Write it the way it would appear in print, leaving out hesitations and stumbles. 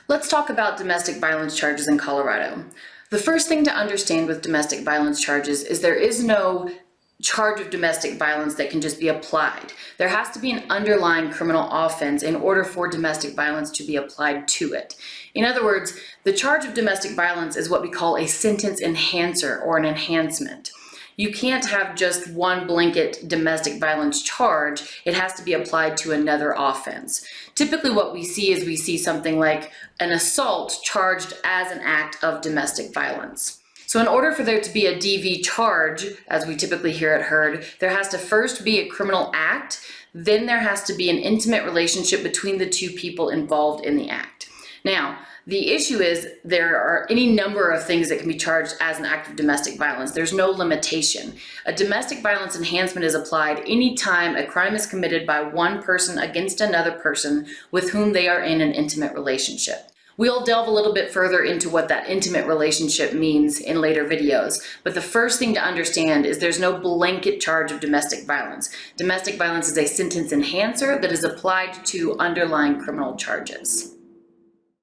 Let's talk about domestic violence charges in Colorado. The first thing to understand with domestic violence charges is there is no charge of domestic violence that can just be applied. There has to be an underlying criminal offense in order for domestic violence to be applied to it. In other words, the charge of domestic violence is what we call a sentence enhancer or an enhancement. You can't have just one blanket domestic violence charge. It has to be applied to another offense. Typically what we see something like an assault charged as an act of domestic violence. So in order for there to be a DV charge, as we typically hear it heard, there has to first be a criminal act, then there has to be an intimate relationship between the two people involved in the act. Now, the issue is there are any number of things that can be charged as an act of domestic violence. There's no limitation. A domestic violence enhancement is applied anytime a crime is committed by one person against another person with whom they are in an intimate relationship. We'll delve a little bit further into what that intimate relationship means in later videos, but the first thing to understand is there's no blanket charge of domestic violence. Domestic violence is a sentence enhancer that is applied to underlying criminal charges.